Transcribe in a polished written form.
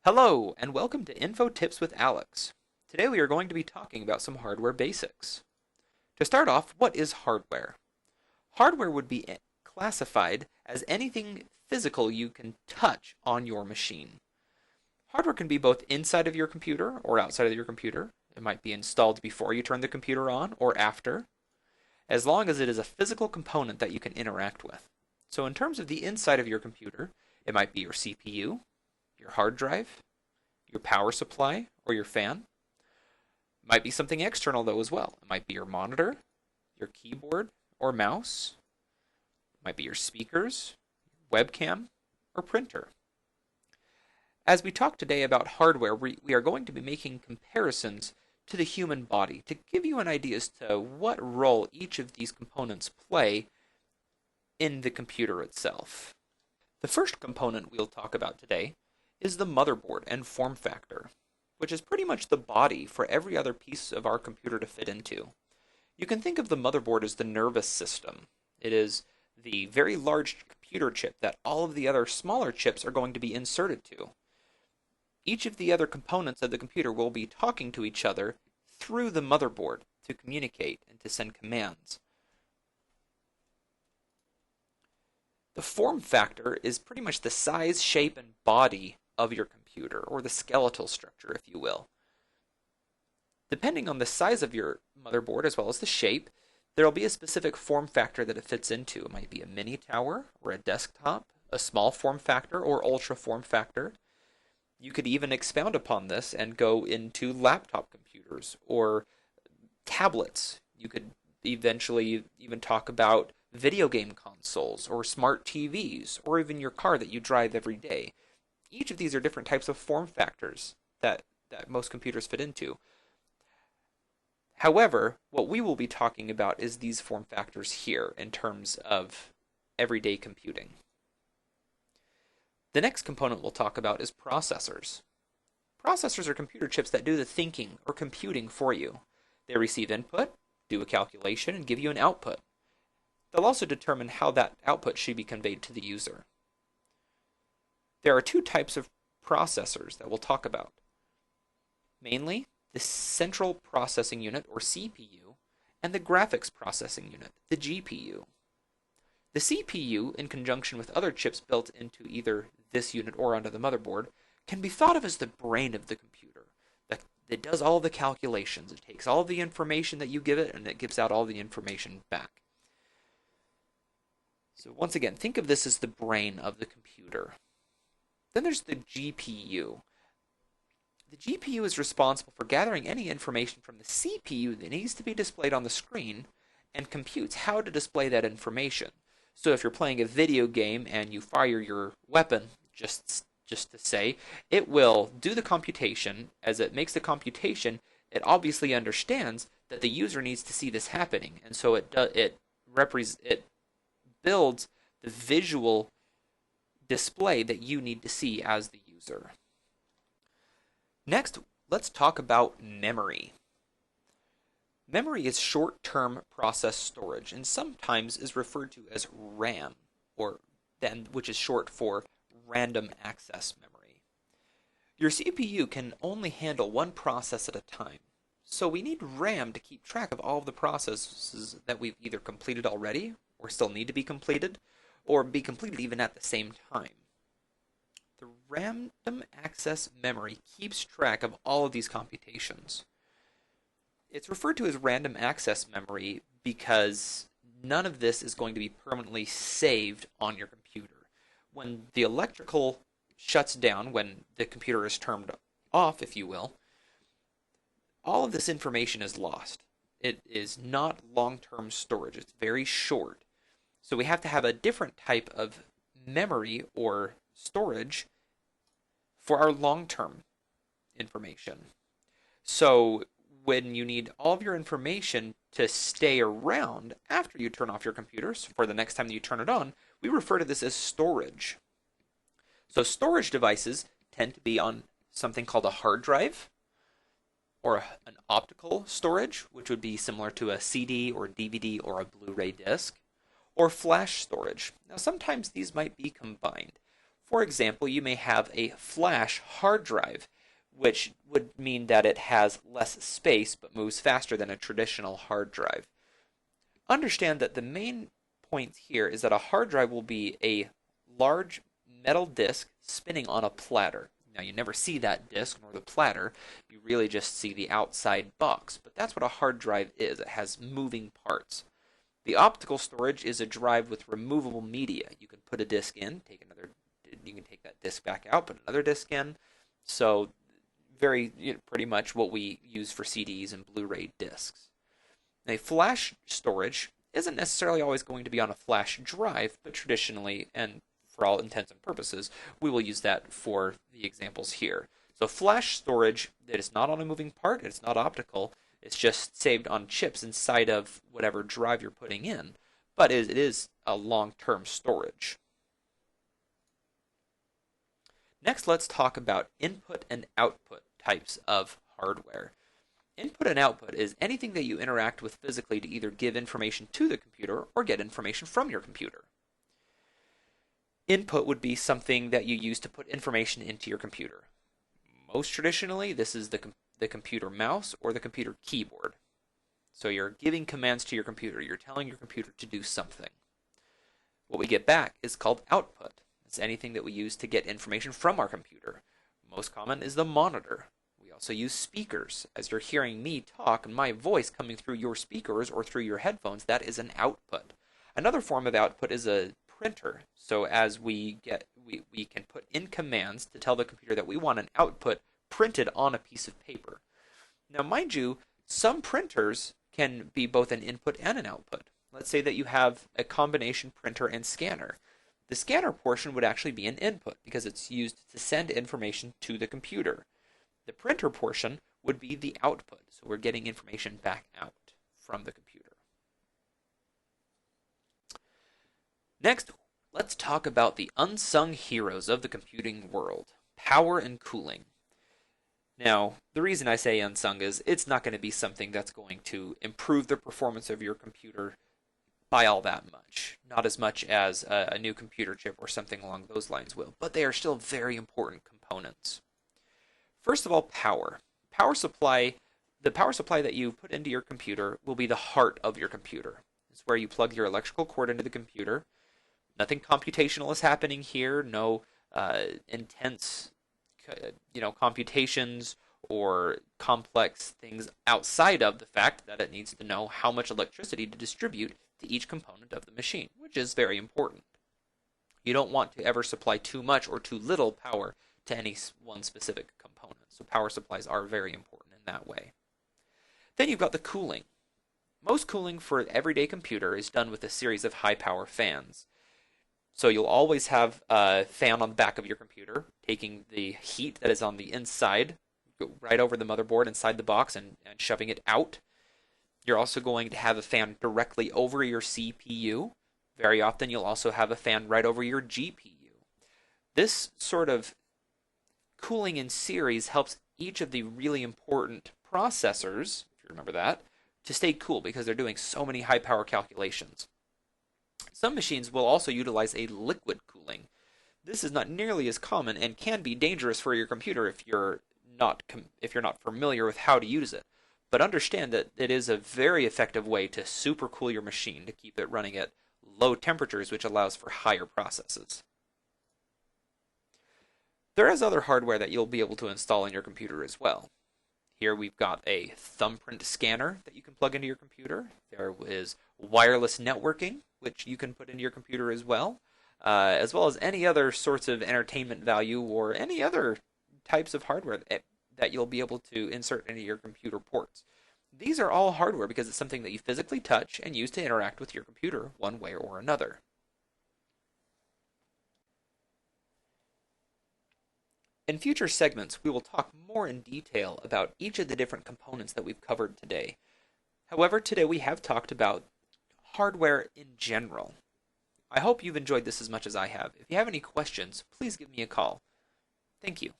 Hello, and welcome to Info Tips with Alex. Today we are going to be talking about some hardware basics. To start off, what is hardware? Hardware would be classified as anything physical you can touch on your machine. Hardware can be both inside of your computer or outside of your computer. It might be installed before you turn the computer on or after, as long as it is a physical component that you can interact with. So in terms of the inside of your computer, it might be your CPU, your hard drive, your power supply, or your fan. It might be something external though as well. It might be your monitor, your keyboard or mouse. It might be your speakers, webcam, or printer. As we talk today about hardware, we are going to be making comparisons to the human body to give you an idea as to what role each of these components play in the computer itself. The first component we'll talk about today is the motherboard and form factor, which is pretty much the body for every other piece of our computer to fit into. You can think of the motherboard as the nervous system. It is the very large computer chip that all of the other smaller chips are going to be inserted to. Each of the other components of the computer will be talking to each other through the motherboard to communicate and to send commands. The form factor is pretty much the size, shape, and body of your computer, or the skeletal structure, if you will. Depending on the size of your motherboard as well as the shape, there will be a specific form factor that it fits into. It might be a mini tower or a desktop, a small form factor or ultra form factor. You could even expound upon this and go into laptop computers or tablets. You could eventually even talk about video game consoles or smart TVs or even your car that you drive every day. Each of these are different types of form factors that most computers fit into. However, what we will be talking about is these form factors here in terms of everyday computing. The next component we'll talk about is processors. Processors are computer chips that do the thinking or computing for you. They receive input, do a calculation, and give you an output. They'll also determine how that output should be conveyed to the user. There are two types of processors that we'll talk about. Mainly, the Central Processing Unit, or CPU, and the Graphics Processing Unit, the GPU. The CPU, in conjunction with other chips built into either this unit or onto the motherboard, can be thought of as the brain of the computer. It does all the calculations. It takes all the information that you give it, and it gives out all the information back. So once again, think of this as the brain of the computer. Then there's the GPU. The GPU is responsible for gathering any information from the CPU that needs to be displayed on the screen and computes how to display that information. So if you're playing a video game and you fire your weapon, just to say, it will do the computation. As it makes the computation, it obviously understands that the user needs to see this happening, and so it builds the visual display that you need to see as the user. Next, let's talk about memory. Memory is short-term process storage and sometimes is referred to as RAM, which is short for random access memory. Your CPU can only handle one process at a time, so we need RAM to keep track of all of the processes that we've either completed already or still need to be completed, or be completed even at the same time. The random access memory keeps track of all of these computations. It's referred to as random access memory because none of this is going to be permanently saved on your computer. When the electrical shuts down, when the computer is turned off, if you will, all of this information is lost. It is not long-term storage. It's very short. So we have to have a different type of memory or storage for our long-term information. So when you need all of your information to stay around after you turn off your computer, so for the next time that you turn it on, we refer to this as storage. So storage devices tend to be on something called a hard drive, or an optical storage, which would be similar to a CD or DVD or a Blu-ray disc, or flash storage. Now sometimes these might be combined. For example, you may have a flash hard drive, which would mean that it has less space but moves faster than a traditional hard drive. Understand that the main point here is that a hard drive will be a large metal disk spinning on a platter. Now, you never see that disk nor the platter, you really just see the outside box, but that's what a hard drive is. It has moving parts. The optical storage is a drive with removable media. You can put a disk in, you can take that disk back out, put another disk in. So pretty much what we use for CDs and Blu-ray discs. A flash storage isn't necessarily always going to be on a flash drive, but traditionally, and for all intents and purposes, we will use that for the examples here. So flash storage that is not on a moving part, it's not optical, it's just saved on chips inside of whatever drive you're putting in, but it is a long-term storage. Next, let's talk about input and output types of hardware. Input and output is anything that you interact with physically to either give information to the computer or get information from your computer. Input would be something that you use to put information into your computer. Most traditionally, this is the computer mouse or the computer keyboard. So you're giving commands to your computer. You're telling your computer to do something. What we get back is called output. It's anything that we use to get information from our computer. Most common is the monitor. We also use speakers. As you're hearing me talk and my voice coming through your speakers or through your headphones, that is an output. Another form of output is a printer. So as we can put in commands to tell the computer that we want an output printed on a piece of paper. Now, mind you, some printers can be both an input and an output. Let's say that you have a combination printer and scanner. The scanner portion would actually be an input because it's used to send information to the computer. The printer portion would be the output, so we're getting information back out from the computer. Next, let's talk about the unsung heroes of the computing world, power and cooling. Now, the reason I say unsung is it's not going to be something that's going to improve the performance of your computer by all that much. Not as much as a new computer chip or something along those lines will, but they are still very important components. First of all, power. The power supply that you put into your computer will be the heart of your computer. It's where you plug your electrical cord into the computer. Nothing computational is happening here. No intense, computations or complex things outside of the fact that it needs to know how much electricity to distribute to each component of the machine, which is very important. You don't want to ever supply too much or too little power to any one specific component. So power supplies are very important in that way. Then you've got the cooling. Most cooling for an everyday computer is done with a series of high power fans. So you'll always have a fan on the back of your computer, taking the heat that is on the inside, right over the motherboard inside the box and shoving it out. You're also going to have a fan directly over your CPU. Very often you'll also have a fan right over your GPU. This sort of cooling in series helps each of the really important processors, if you remember that, to stay cool because they're doing so many high power calculations. Some machines will also utilize a liquid cooling. This is not nearly as common and can be dangerous for your computer if you're not familiar with how to use it. But understand that it is a very effective way to supercool your machine to keep it running at low temperatures, which allows for higher processes. There is other hardware that you'll be able to install in your computer as well. Here we've got a thumbprint scanner that you can plug into your computer. There is wireless networking, which you can put into your computer as well as any other sorts of entertainment value or any other types of hardware that you'll be able to insert into your computer ports. These are all hardware because it's something that you physically touch and use to interact with your computer one way or another. In future segments, we will talk more in detail about each of the different components that we've covered today. However, today we have talked about hardware in general. I hope you've enjoyed this as much as I have. If you have any questions, please give me a call. Thank you.